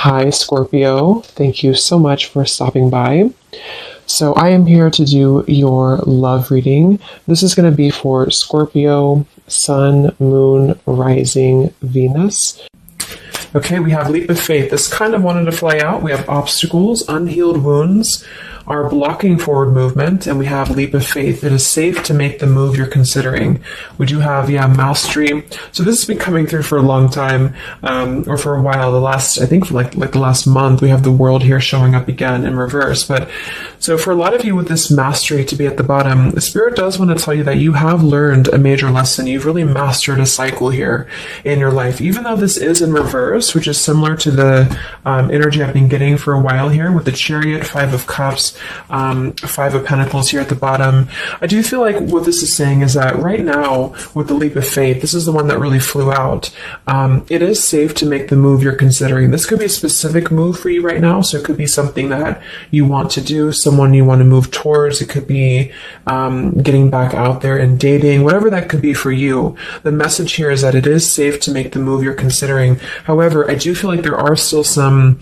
Hi, Scorpio. Thank you so much for stopping by. So, I am here to do your love reading. This is going to be for Scorpio, Sun, Moon, Rising, Venus. Okay, we have leap of faith. This kind of wanted to fly out. We have obstacles, unhealed wounds are blocking forward movement, and we have leap of faith. It is safe to make the move you're considering. We do have, mastery. So this has been coming through for a long time, or for a while. I think for like the last month, we have the world here showing up again in reverse. But so for a lot of you with this mastery to be at the bottom, the Spirit does want to tell you that you have learned a major lesson. You've really mastered a cycle here in your life, even though this is in reverse, which is similar to the energy I've been getting for a while here with the Chariot, Five of Cups, Five of Pentacles here at the bottom. I do feel like what this is saying is that right now, with the leap of faith, this is the one that really flew out. It is safe to make the move you're considering. This could be a specific move for you right now, so it could be something that you want to do, someone you want to move towards. It could be getting back out there and dating, whatever that could be for you. The message here is that it is safe to make the move you're considering. However, I do feel like there are still some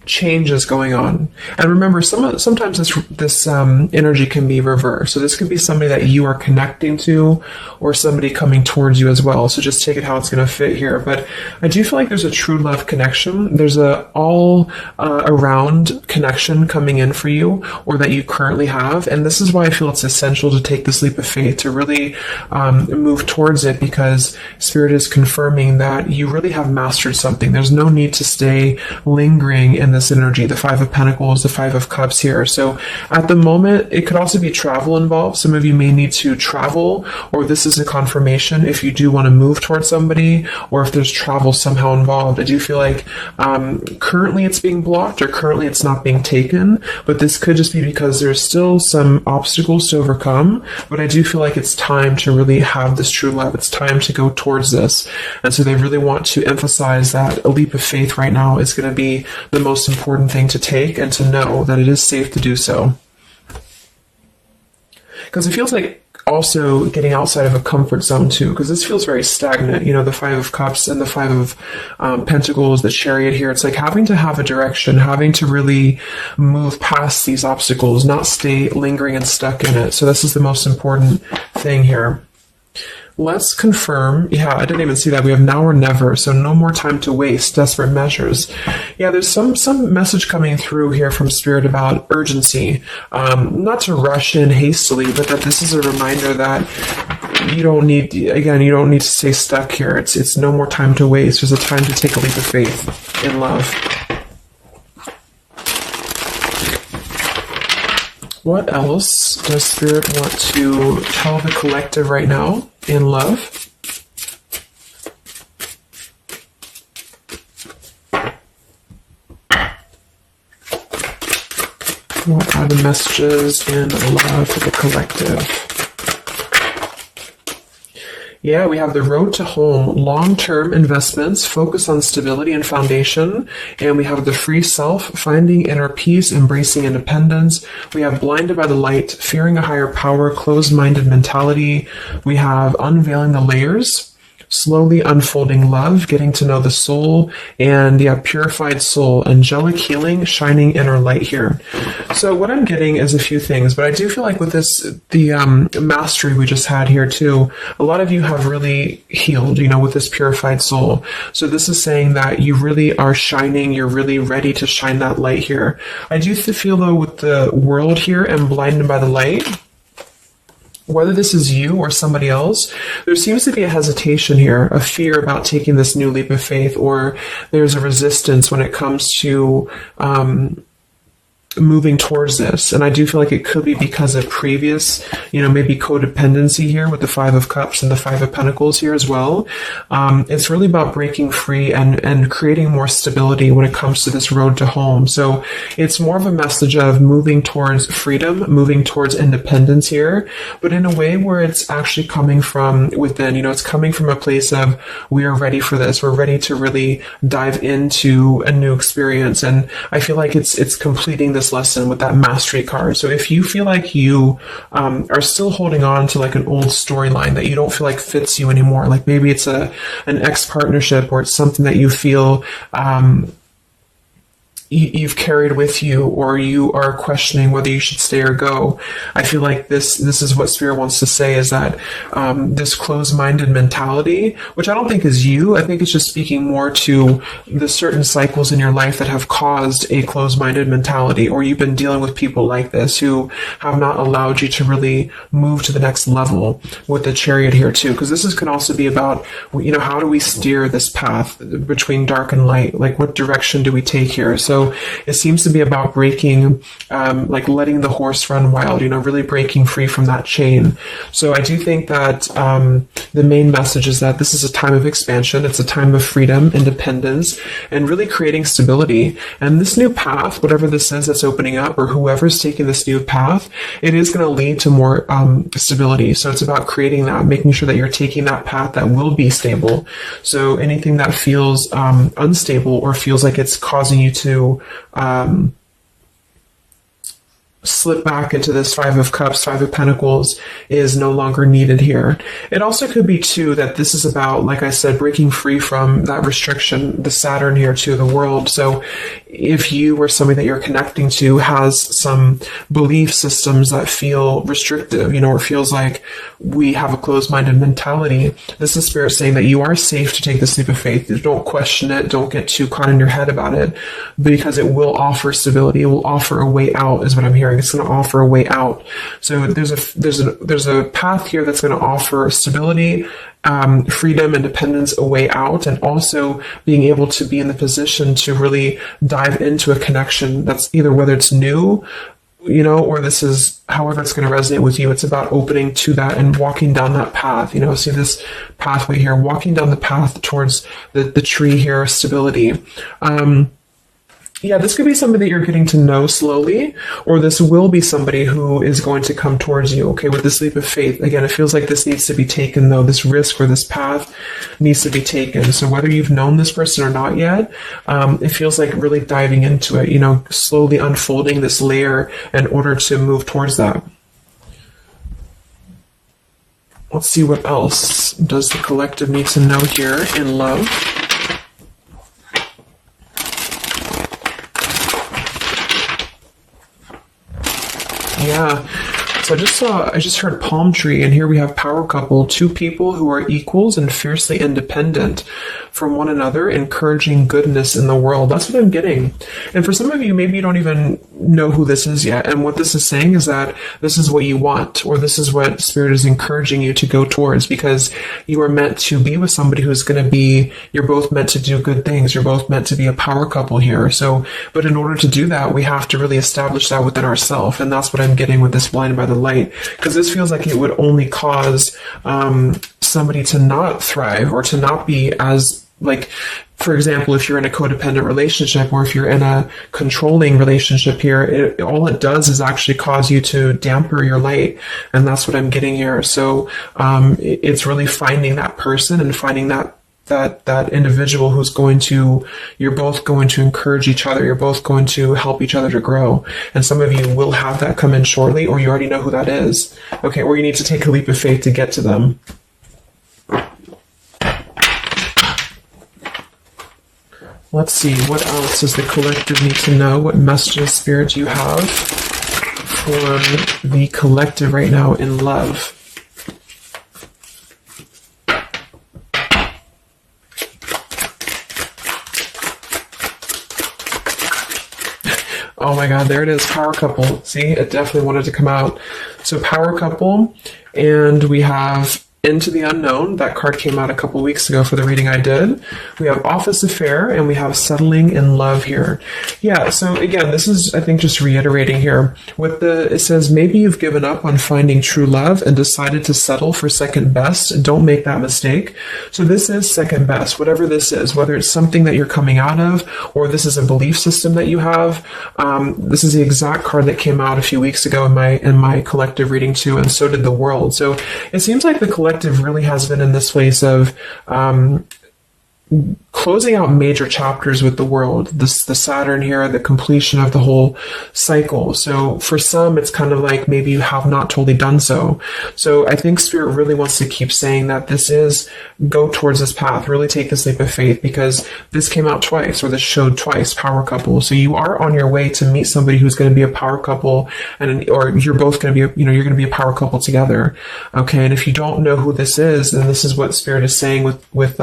changes going on. And remember, sometimes this energy can be reversed. So this could be somebody that you are connecting to or somebody coming towards you as well. So just take it how it's going to fit here. But I do feel like there's a true love connection. There's a all around connection coming in for you, or that you currently have. And this is why I feel it's essential to take this leap of faith, to really move towards it, because Spirit is confirming that you really have mastered something. There's no need to stay lingering in this energy, the Five of Pentacles, the Five of Cups here. So at the moment, it could also be travel involved. Some of you may need to travel, or this is a confirmation if you do want to move towards somebody, or if there's travel somehow involved. I do feel like currently it's being blocked, or currently it's not being taken, but this could just be because there's still some obstacles to overcome. But I do feel like it's time to really have this true love. It's time to go towards this. And so they really want to emphasize that a leap of faith right now is going to be the most important thing to take, and to know that it is safe to do so. Because it feels like also getting outside of a comfort zone too, because this feels very stagnant. The Five of Cups and the Five of Pentacles, the Chariot here. It's like having to have a direction, having to really move past these obstacles, not stay lingering and stuck in it. So this is the most important thing here. Let's confirm. Yeah, I didn't even see that. We have now or never, so no more time to waste, desperate measures. Yeah, there's some message coming through here from Spirit about urgency. Not to rush in hastily, but that this is a reminder that you don't need to stay stuck here. It's no more time to waste. There's a time to take a leap of faith in love. What else does Spirit want to tell the collective right now in love? What are the messages in love for the collective? Yeah, we have the road to home, long-term investments, focus on stability and foundation. And we have the free self, finding inner peace, embracing independence. We have blinded by the light, fearing a higher power, closed-minded mentality. We have unveiling the layers, slowly unfolding love, getting to know the soul, and purified soul, angelic healing, shining inner light here. So what I'm getting is a few things, but I do feel like with this, the mastery we just had here too, a lot of you have really healed, with this purified soul. So this is saying that you really are shining, you're really ready to shine that light here. I do feel though with the world here and blinded by the light, whether this is you or somebody else, there seems to be a hesitation here, a fear about taking this new leap of faith, or there's a resistance when it comes to moving towards this. And I do feel like it could be because of previous, maybe codependency here with the Five of Cups and the Five of Pentacles here as well. It's really about breaking free and creating more stability when it comes to this road to home. So it's more of a message of moving towards freedom, moving towards independence here, but in a way where it's actually coming from within. It's coming from a place of, we are ready for this. We're ready to really dive into a new experience. And I feel like it's completing this lesson with that mastery card. So if you feel like you are still holding on to like an old storyline that you don't feel like fits you anymore, like maybe it's an ex partnership, or it's something that you feel you've carried with you, or you are questioning whether you should stay or go. I feel like this is what Spirit wants to say, is that this closed-minded mentality, which I don't think is you, I think it's just speaking more to the certain cycles in your life that have caused a closed-minded mentality, or you've been dealing with people like this who have not allowed you to really move to the next level with the Chariot here too, because can also be about, how do we steer this path between dark and light? Like, what direction do we take here? So it seems to be about breaking, like letting the horse run wild, really breaking free from that chain. So I do think that the main message is that this is a time of expansion. It's a time of freedom, independence, and really creating stability. And this new path, whatever this is that's opening up, or whoever's taking this new path, it is going to lead to more stability. So it's about creating that, making sure that you're taking that path that will be stable. So anything that feels unstable, or feels like it's causing you to slip back into this Five of Cups, Five of Pentacles, is no longer needed here. It also could be too that this is about, like I said, breaking free from that restriction, the Saturn here to the world. So if you or somebody that you're connecting to has some belief systems that feel restrictive, or feels like we have a closed-minded mentality, this is Spirit saying that you are safe to take this leap of faith. Don't question it. Don't get too caught in your head about it, because it will offer stability. It will offer a way out, is what I'm hearing. It's going to offer a way out. So there's a path here that's going to offer stability, freedom, independence, a way out, and also being able to be in the position to really dive into a connection that's either, whether it's new, or this is however it's going to resonate with you. It's about opening to that and walking down that path. See this pathway here, walking down the path towards the tree here, stability. Yeah, this could be somebody that you're getting to know slowly, or this will be somebody who is going to come towards you, okay, with this leap of faith. Again, it feels like this needs to be taken, though. This risk or this path needs to be taken. So whether you've known this person or not yet, it feels like really diving into it, slowly unfolding this layer in order to move towards that. Let's see what else does the collective need to know here in love. Yeah, so I just heard palm tree, and here we have power couple, two people who are equals and fiercely independent from one another, encouraging goodness in the world. That's what I'm getting. And for some of you, maybe you don't even know who this is yet. And what this is saying is that this is what you want, or this is what Spirit is encouraging you to go towards, because you are meant to be with somebody who's going to be, you're both meant to do good things. You're both meant to be a power couple here. So, but in order to do that, we have to really establish that within ourselves. And that's what I'm getting with this Blinded by the Light, because this feels like it would only cause somebody to not thrive, or to not be as, like, for example, if you're in a codependent relationship, or if you're in a controlling relationship here, all it does is actually cause you to damper your light. And that's what I'm getting here. So it's really finding that person and finding that individual who's you're both going to encourage each other. You're both going to help each other to grow. And some of you will have that come in shortly, or you already know who that is. Okay, or you need to take a leap of faith to get to them. Let's see, what else does the collective need to know? What messages, Spirit, do you have for the collective right now in love? Oh my God, there it is, power couple. See, it definitely wanted to come out. So power couple, and we have Into the Unknown. That card came out a couple weeks ago for the reading I did. We have Office Affair, and we have Settling in Love here. Yeah, so again, this is, I think, just reiterating here. It says, maybe you've given up on finding true love and decided to settle for second best. Don't make that mistake. So this is second best, whatever this is, whether it's something that you're coming out of, or this is a belief system that you have. This is the exact card that came out a few weeks ago in my collective reading too, and so did the world. So it seems like the collective really has been in this place of closing out major chapters with the world. The Saturn here, the completion of the whole cycle. So for some, it's kind of like maybe you have not totally done so. So I think Spirit really wants to keep saying that this is, go towards this path, really take this leap of faith, because this came out twice, or this showed twice, power couple. So you are on your way to meet somebody who's going to be a power couple, or you're both going to be, you're going to be a power couple together. Okay. And if you don't know who this is, then this is what Spirit is saying with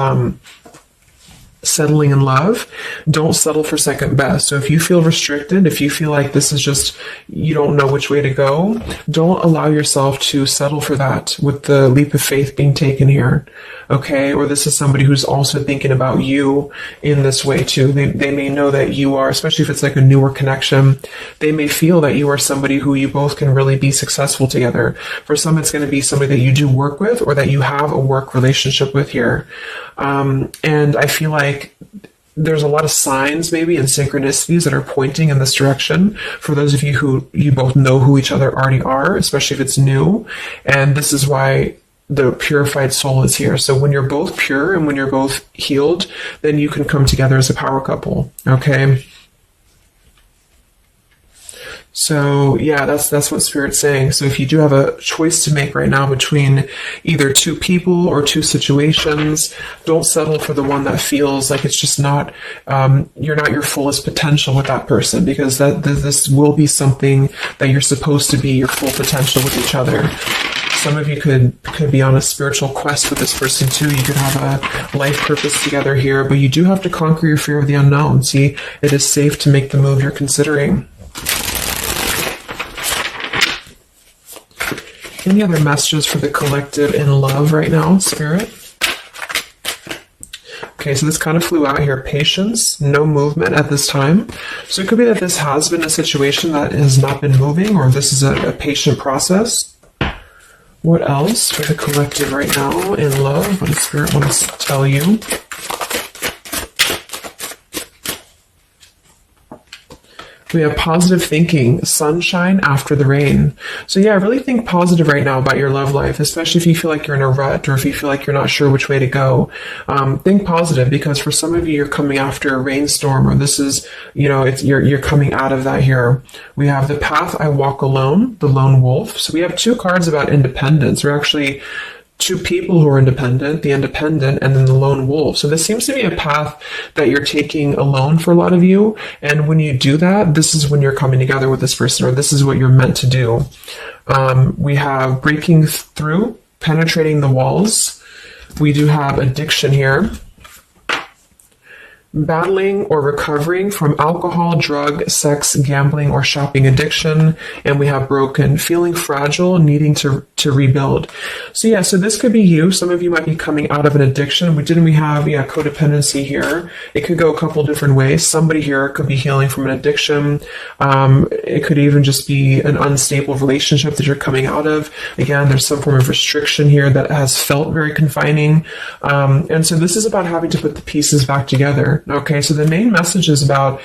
settling in love. Don't settle for second best. So if you feel restricted, if you feel like this is just, you don't know which way to go, don't allow yourself to settle for that with the leap of faith being taken here. Okay. Or this is somebody who's also thinking about you in this way too. They may know that you are, especially if it's like a newer connection, they may feel that you are somebody who you both can really be successful together. For some, it's going to be somebody that you do work with, or that you have a work relationship with here. And I feel like there's a lot of signs maybe and synchronicities that are pointing in this direction for those of you who you both know who each other already are, especially if it's new. And this is why the purified soul is here. So when you're both pure and when you're both healed, then you can come together as a power couple. Okay. So yeah, that's what Spirit's saying. So if you do have a choice to make right now between either two people or two situations, don't settle for the one that feels like it's just not, you're not your fullest potential with that person, because this will be something that you're supposed to be your full potential with each other. Some of you could be on a spiritual quest with this person too. You could have a life purpose together here, but you do have to conquer your fear of the unknown. See, it is safe to make the move you're considering. Any other messages for the collective in love right now, Spirit? Okay, so this kind of flew out here. Patience, no movement at this time. So it could be that this has been a situation that has not been moving, or this is a patient process. What else for the collective right now in love? What does Spirit want to tell you? We have positive thinking, sunshine after the rain. So yeah, really think positive right now about your love life, especially if you feel like you're in a rut, or if you feel like you're not sure which way to go. Think positive, because for some of you, you're coming after a rainstorm, or this is, you're coming out of that here. We have the path I walk alone, the lone wolf. So we have two cards about independence. We're actually two people who are independent, the independent, and then the lone wolf. So this seems to be a path that you're taking alone for a lot of you. And when you do that, this is when you're coming together with this person, or this is what you're meant to do. We have breaking through, penetrating the walls. We do have addiction here. Battling or recovering from alcohol, drug, sex, gambling, or shopping addiction. And we have broken, feeling fragile, needing to rebuild. So yeah, so this could be you. Some of you might be coming out of an addiction. We have codependency here. It could go a couple different ways. Somebody here could be healing from an addiction. It could even just be an unstable relationship that you're coming out of. Again, there's some form of restriction here that has felt very confining. And so this is about having to put the pieces back together. Okay, so the main message is about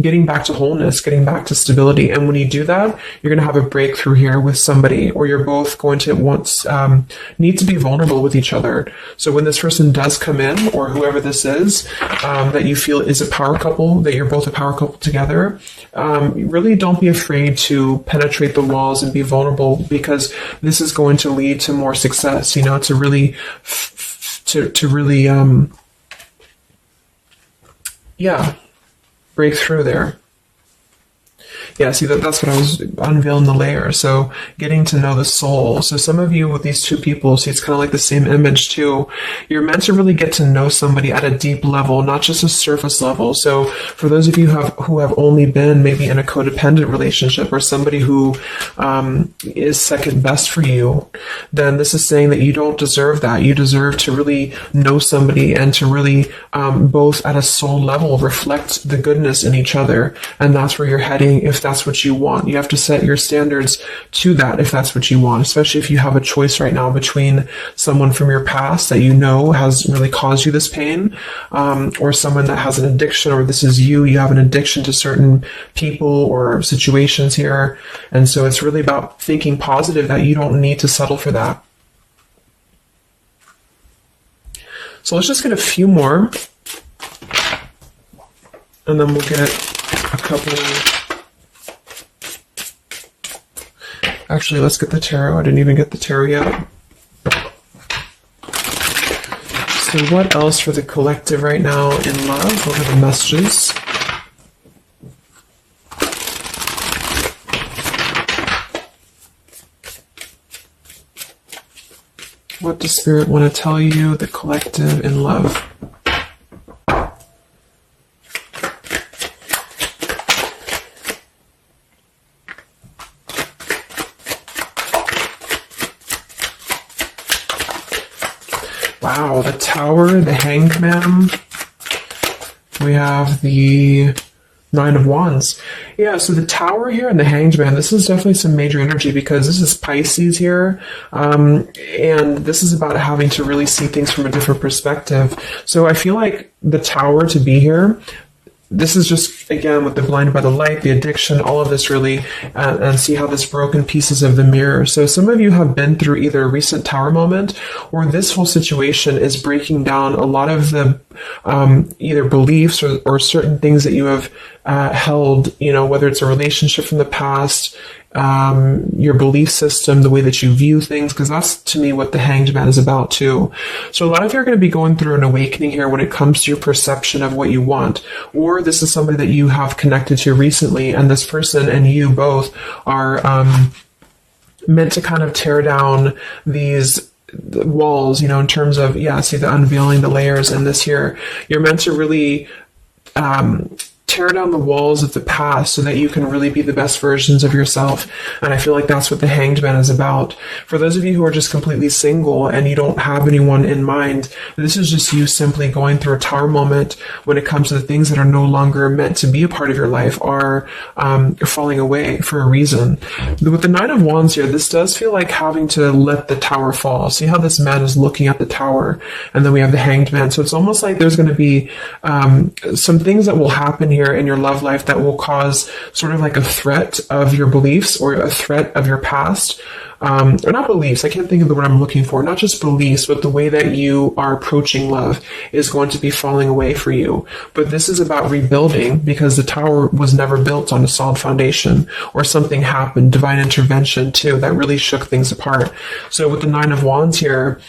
getting back to wholeness, getting back to stability. And when you do that, you're going to have a breakthrough here with somebody, or you're both going to need to be vulnerable with each other. So when this person does come in, or whoever this is, that you feel is a power couple, that you're both a power couple together, really don't be afraid to penetrate the walls and be vulnerable, because this is going to lead to more success, to really break through there. Yeah, see, that's what I was unveiling the layer. So getting to know the soul. So some of you with these two people, see, it's kind of like the same image too. You're meant to really get to know somebody at a deep level, not just a surface level. So for those of you who have only been maybe in a codependent relationship, or somebody who is second best for you, then this is saying that you don't deserve that. You deserve to really know somebody, and to really both at a soul level reflect the goodness in each other. And that's where you're heading if that's what you want. You have to set your standards to that if that's what you want, especially if you have a choice right now between someone from your past that has really caused you this pain, or someone that has an addiction, or this is you have an addiction to certain people or situations here. And so it's really about thinking positive, that you don't need to settle for that. So let's just get a few more And then we'll get a couple. Actually, let's get the tarot. I didn't even get the tarot yet. So what else for the collective right now in love? What are the messages? What does Spirit want to tell you, the collective in love? Wow, the Tower, the Hanged Man. We have the Nine of Wands. Yeah, so the Tower here and the Hanged Man, this is definitely some major energy because this is Pisces here. And this is about having to really see things from a different perspective. So I feel like the Tower to be here, this is just, again, with the blinded by the light, the addiction, all of this really, and see how this broken pieces of the mirror. So some of you have been through either a recent Tower moment or this whole situation is breaking down a lot of the either beliefs or certain things that you have held, you know, whether it's a relationship from the past, your belief system, the way that you view things, because that's to me what the Hanged Man is about too. So a lot of you are going to be going through an awakening here when it comes to your perception of what you want, or this is somebody that you have connected to recently, and this person and you both are meant to kind of tear down these walls, you know, in terms of, yeah, see the unveiling, the layers in this here. You're meant to really tear down the walls of the past so that you can really be the best versions of yourself. And I feel like that's what the Hanged Man is about. For those of you who are just completely single and you don't have anyone in mind, this is just you simply going through a Tower moment when it comes to the things that are no longer meant to be a part of your life are falling away for a reason. With the Nine of Wands here, this does feel like having to let the Tower fall. See how this man is looking at the Tower, and then we have the Hanged Man. So it's almost like there's going to be some things that will happen here in your love life that will cause sort of like a threat of your beliefs or a threat of your past. Or not beliefs, I can't think of the word I'm looking for, not just beliefs, but the way that you are approaching love is going to be falling away for you. But this is about rebuilding because the Tower was never built on a solid foundation, or something happened, divine intervention too, that really shook things apart. So with the Nine of Wands here,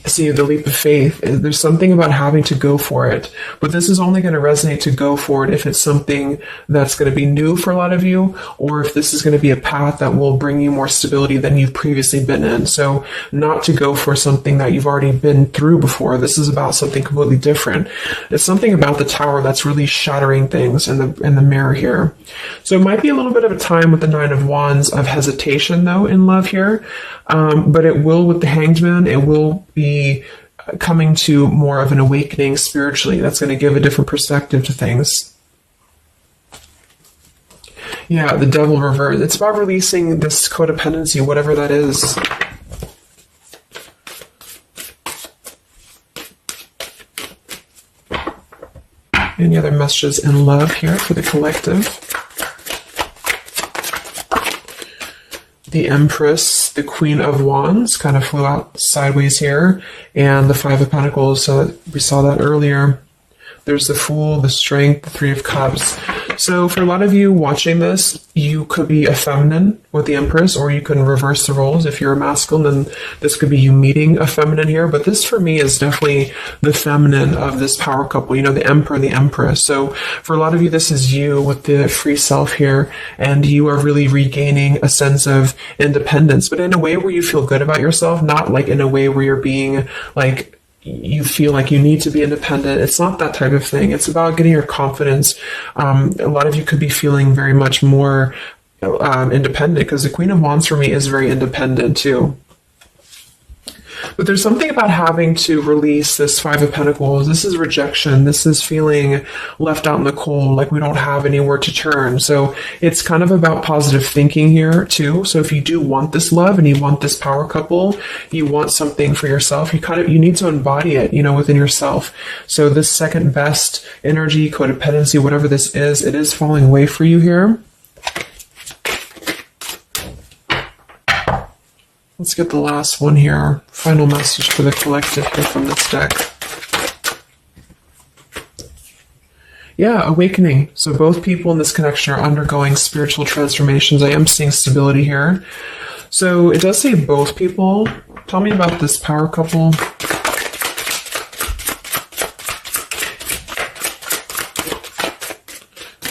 see the leap of faith, there's something about having to go for it, but this is only going to resonate to go for it if it's something that's going to be new for a lot of you, or if this is going to be a path that will bring you more stability than you've previously been in. So not to go for something that you've already been through before. This is about something completely different. It's something about the Tower that's really shattering things in the mirror here. So it might be a little bit of a time with the Nine of Wands of hesitation though in love here, but it will with the Hanged Man, it will be coming to more of an awakening spiritually. That's going to give a different perspective to things. Yeah, the Devil reverse. It's about releasing this codependency, whatever that is. Any other messages in love here for the collective? The Empress, the Queen of Wands, kind of flew out sideways here, and the Five of Pentacles, so we saw that earlier. There's the Fool, the Strength, the Three of Cups. So for a lot of you watching this, you could be a feminine with the Empress, or you can reverse the roles. If you're a masculine, then this could be you meeting a feminine here. But this for me is definitely the feminine of this power couple, you know, the Emperor and the Empress. So for a lot of you, this is you with the free self here, and you are really regaining a sense of independence, but in a way where you feel good about yourself, not like in a way where you're being like, you feel like you need to be independent. It's not that type of thing. It's about getting your confidence. A lot of you could be feeling very much more independent, because the Queen of Wands for me is very independent too. But there's something about having to release this Five of Pentacles. This is rejection. This is feeling left out in the cold, like we don't have anywhere to turn. So it's kind of about positive thinking here too. So if you do want this love and you want this power couple, you want something for yourself, you need to embody it, you know, within yourself. So this second best energy, codependency, whatever this is, it is falling away for you here. Let's get the last one here. Final message for the collective here from this deck. Yeah, awakening. So both people in this connection are undergoing spiritual transformations. I am seeing stability here. So it does say both people. Tell me about this power couple.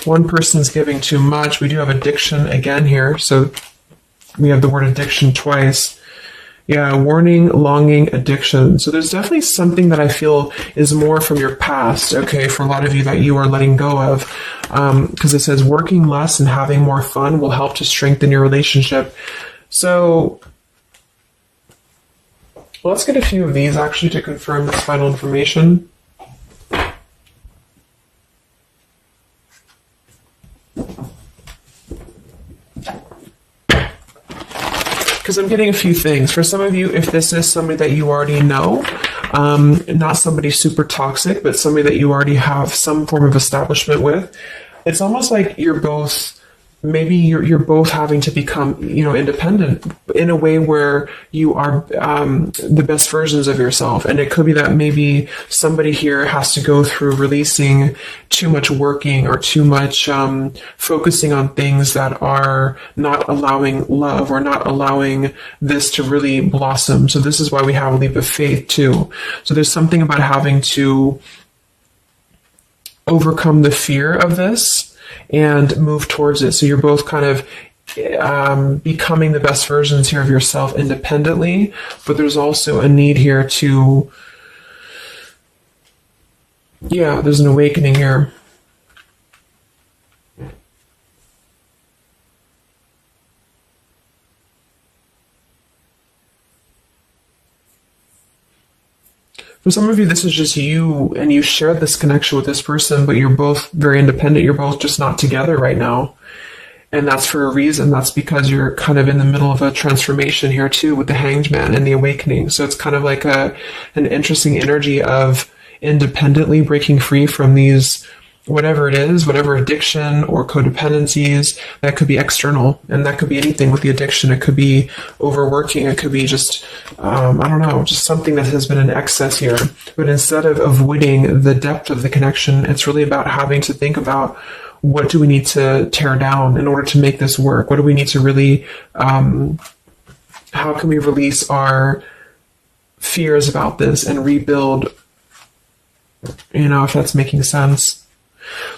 One person's giving too much. We do have addiction again here. So we have the word addiction twice. Yeah, warning, longing, addiction. So there's definitely something that I feel is more from your past, okay, for a lot of you that you are letting go of. Because it says working less and having more fun will help to strengthen your relationship. So let's get a few of these actually to confirm this final information. Because I'm getting a few things. For some of you, if this is somebody that you already know, not somebody super toxic, but somebody that you already have some form of establishment with, it's almost like you're both, maybe you're both having to become, independent in a way where you are the best versions of yourself. And it could be that maybe somebody here has to go through releasing too much working or too much focusing on things that are not allowing love or not allowing this to really blossom. So this is why we have a leap of faith too. So there's something about having to overcome the fear of this and move towards it. So you're both kind of becoming the best versions here of yourself independently, but there's also a need here to, there's an awakening here. For some of you, this is just you, and you share this connection with this person, but you're both very independent. You're both just not together right now. And that's for a reason. That's because you're kind of in the middle of a transformation here too with the Hanged Man and the awakening. So it's kind of like an interesting energy of independently breaking free from these, whatever it is, whatever addiction or codependencies, that could be external, and that could be anything with the addiction. It could be overworking. It could be just, just something that has been in excess here. But instead of avoiding the depth of the connection, it's really about having to think about, what do we need to tear down in order to make this work? What do we need to really, how can we release our fears about this and rebuild, if that's making sense.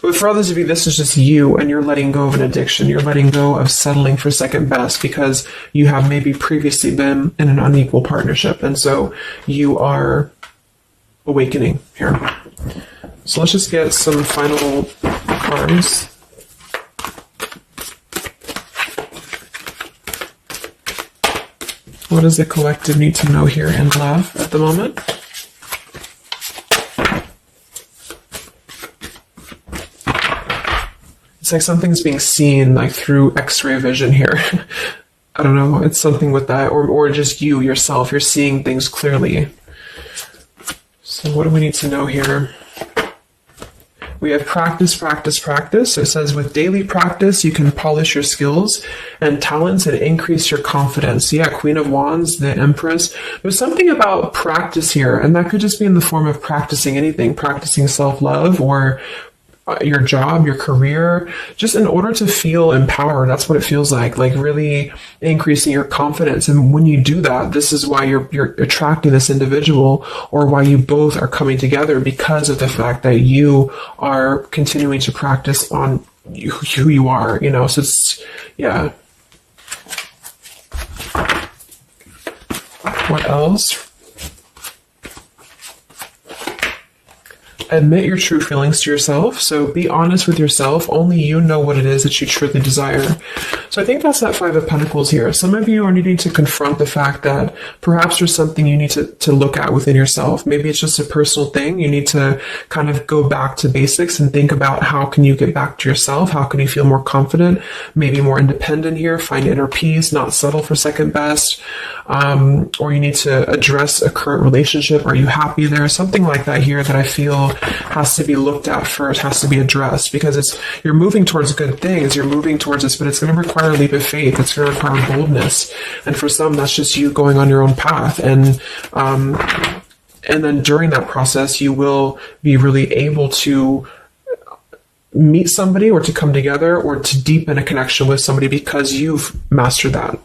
But for others of you, this is just you, and you're letting go of an addiction. You're letting go of settling for second best because you have maybe previously been in an unequal partnership. And so you are awakening here. So let's just get some final cards. What does the collective need to know here in love at the moment? It's like something's being seen like through X-ray vision here. I don't know. It's something with that, or just you yourself. You're seeing things clearly. So what do we need to know here? We have practice, practice, practice. So it says with daily practice, you can polish your skills and talents and increase your confidence. Yeah, Queen of Wands, the Empress. There's something about practice here, and that could just be in the form of practicing anything, practicing self-love or your job, your career, just in order to feel empowered. That's what it feels like really increasing your confidence. And when you do that, this is why you're attracting this individual, or why you both are coming together, because of the fact that you are continuing to practice on who you are, so it's, yeah. What else? Admit your true feelings to yourself. So be honest with yourself. Only you know what it is that you truly desire. So I think that's that Five of Pentacles here. Some of you are needing to confront the fact that perhaps there's something you need to look at within yourself. Maybe it's just a personal thing. You need to kind of go back to basics and think about how can you get back to yourself? How can you feel more confident, maybe more independent here, find inner peace, not settle for second best. Or you need to address a current relationship. Are you happy there? Something like that here that I feel has to be looked at first, has to be addressed, because you're moving towards good things, you're moving towards this, but it's going to require a leap of faith. It's going to require boldness. And for some, that's just you going on your own path. And then during that process, you will be really able to meet somebody or to come together or to deepen a connection with somebody because you've mastered that.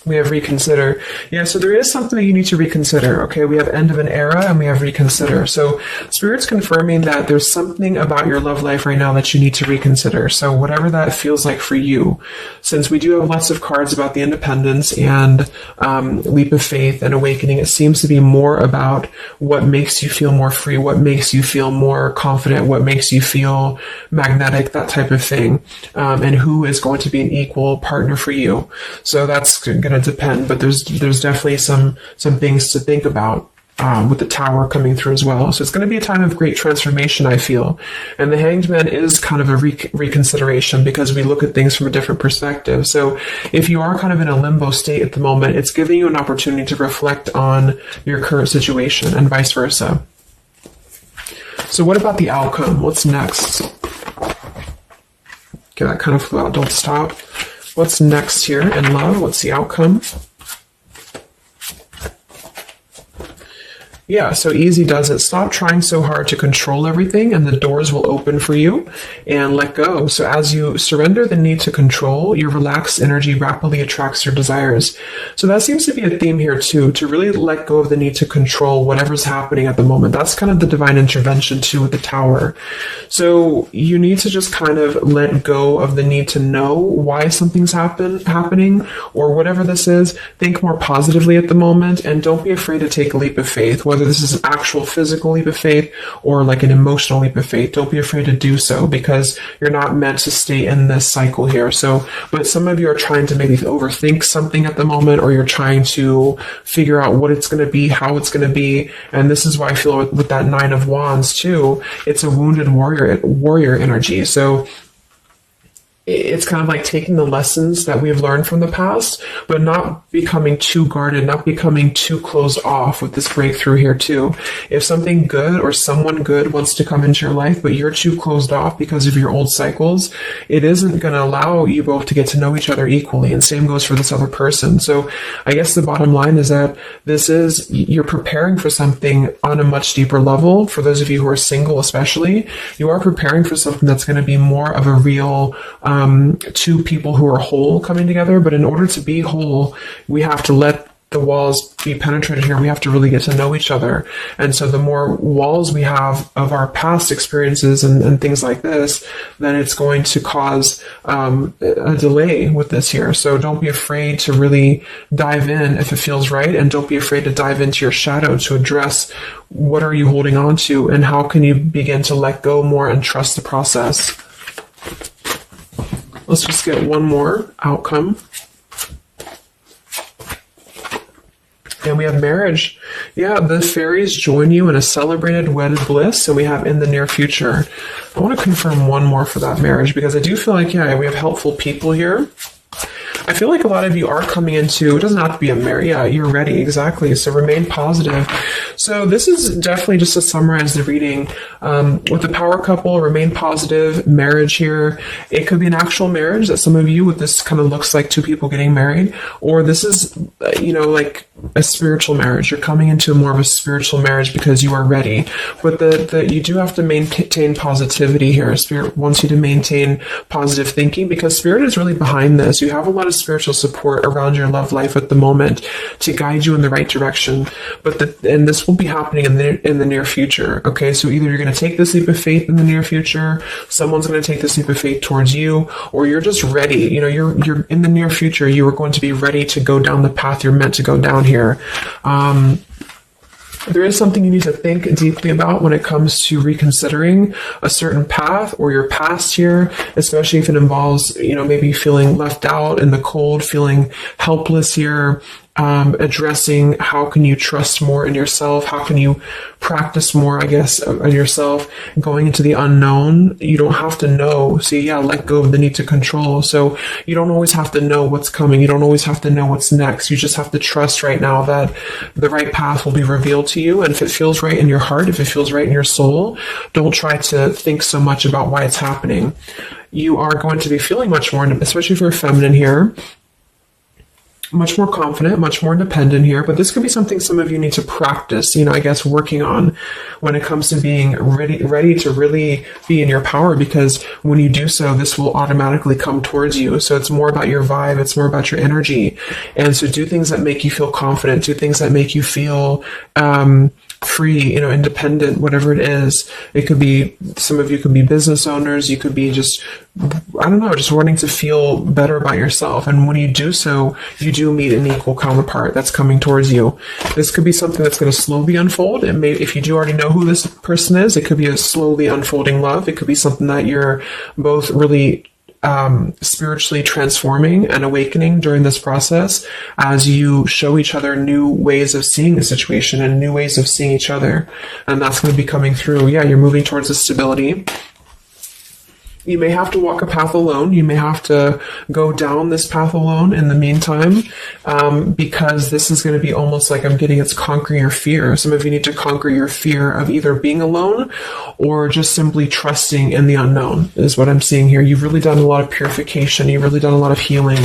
We have reconsider. Yeah, so there is something that you need to reconsider. Okay, we have end of an era and we have reconsider. So Spirit's confirming that there's something about your love life right now that you need to reconsider. So whatever that feels like for you, since we do have lots of cards about the independence and leap of faith and awakening, it seems to be more about what makes you feel more free, what makes you feel more confident, what makes you feel magnetic, that type of thing, and who is going to be an equal partner for you. So that's going to depend, but there's definitely some things to think about with the Tower coming through as well. So it's going to be a time of great transformation, I feel. And the Hanged Man is kind of a reconsideration because we look at things from a different perspective. So if you are kind of in a limbo state at the moment, it's giving you an opportunity to reflect on your current situation and vice versa. So what about the outcome? What's next? Okay, that kind of flew out. Don't stop. What's next here in love? What's the outcome? Yeah, so easy does it. Stop trying so hard to control everything and the doors will open for you, and let go. So as you surrender the need to control, your relaxed energy rapidly attracts your desires. So that seems to be a theme here too, to really let go of the need to control whatever's happening at the moment. That's kind of the divine intervention too with the Tower. So you need to just kind of let go of the need to know why something's happening or whatever this is. Think more positively at the moment and don't be afraid to take a leap of faith, whether this is an actual physical leap of faith or like an emotional leap of faith. Don't be afraid to do so because you're not meant to stay in this cycle here. So, but some of you are trying to maybe overthink something at the moment, or you're trying to figure out what it's going to be, how it's going to be. And this is why I feel with that Nine of Wands too, it's a wounded warrior energy. So it's kind of like taking the lessons that we've learned from the past, but not becoming too guarded, not becoming too closed off with this breakthrough here too. If something good or someone good wants to come into your life, but you're too closed off because of your old cycles, it isn't going to allow you both to get to know each other equally. And same goes for this other person. So I guess the bottom line is that you're preparing for something on a much deeper level. For those of you who are single especially, you are preparing for something that's going to be more of a real two people who are whole coming together. But in order to be whole, we have to let the walls be penetrated here. We have to really get to know each other. And so the more walls we have of our past experiences and things like this, then it's going to cause a delay with this here. So don't be afraid to really dive in if it feels right. And don't be afraid to dive into your shadow to address what are you holding on to and how can you begin to let go more and trust the process. Let's just get one more outcome. And we have marriage. Yeah, the fairies join you in a celebrated wedded bliss, and we have in the near future. I want to confirm one more for that marriage because I do feel like, yeah, we have helpful people here. I feel like a lot of you are coming into, it doesn't have to be a marriage. Yeah, you're ready. Exactly. So remain positive. So this is definitely just to summarize the reading. With the power couple, remain positive, marriage here. It could be an actual marriage that some of you with this kind of looks like two people getting married, or this is, like a spiritual marriage. You're coming into more of a spiritual marriage because you are ready. But you do have to maintain positivity here. Spirit wants you to maintain positive thinking because Spirit is really behind this. You have a lot of spiritual support around your love life at the moment to guide you in the right direction. And this will be happening in the near future. Okay, so either you're going to take this leap of faith in the near future, someone's going to take this leap of faith towards you, or you're just ready. You're in the near future. You are going to be ready to go down the path you're meant to go down here. There is something you need to think deeply about when it comes to reconsidering a certain path or your past here, especially if it involves, maybe feeling left out in the cold, feeling helpless here, addressing how can you trust more in yourself, how can you practice more, I guess, of yourself, going into the unknown. You don't have to know. See, yeah, let go of the need to control. So you don't always have to know what's coming. You don't always have to know what's next. You just have to trust right now that the right path will be revealed to you. And if it feels right in your heart, if it feels right in your soul, don't try to think so much about why it's happening. You are going to be feeling much more, especially if you're feminine here. much more confident, much more independent here, but this could be something some of you need to practice, I guess, working on when it comes to being ready to really be in your power, because when you do so, this will automatically come towards you. So it's more about your vibe, it's more about your energy. And so do things that make you feel confident, do things that make you feel free, independent, whatever it is. It could be, some of you could be business owners, you could be just, just wanting to feel better about yourself. And when you do so, you do meet an equal counterpart that's coming towards you. This could be something that's going to slowly unfold. It may, if you do already know who this person is, it could be a slowly unfolding love. It could be something that you're both really spiritually transforming and awakening during this process as you show each other new ways of seeing the situation and new ways of seeing each other. And that's going to be coming through. Yeah, you're moving towards a stability. You may have to walk a path alone. You may have to go down this path alone in the meantime, because this is going to be almost like I'm getting it's conquering your fear. Some of you need to conquer your fear of either being alone or just simply trusting in the unknown is what I'm seeing here. You've really done a lot of purification. You've really done a lot of healing.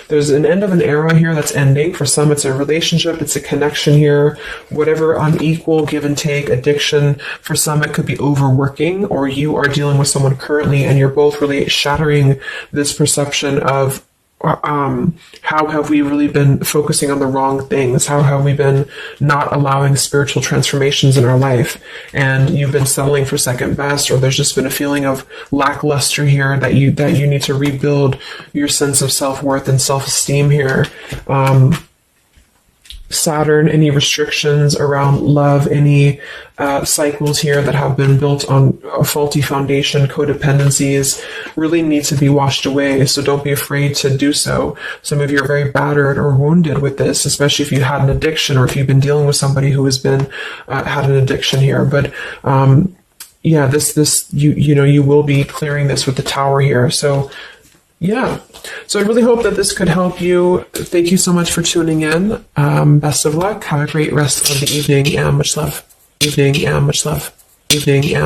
There's an end of an era here that's ending. For some, it's a relationship. It's a connection here. Whatever unequal give and take, addiction. For some, it could be overworking, or you are dealing with someone currently and you're both really shattering this perception of how have we really been focusing on the wrong things? How have we been not allowing spiritual transformations in our life? And you've been settling for second best, or there's just been a feeling of lackluster here that you need to rebuild your sense of self-worth and self-esteem here. Saturn, any restrictions around love, any cycles here that have been built on a faulty foundation, codependencies, really need to be washed away. So don't be afraid to do so. Some of you are very battered or wounded with this, especially if you had an addiction or if you've been dealing with somebody who has been had an addiction here. But yeah, you will be clearing this with the Tower here. So yeah. So I really hope that this could help you. Thank you so much for tuning in. Best of luck. Have a great rest of the evening and much love. Evening and much love. Evening and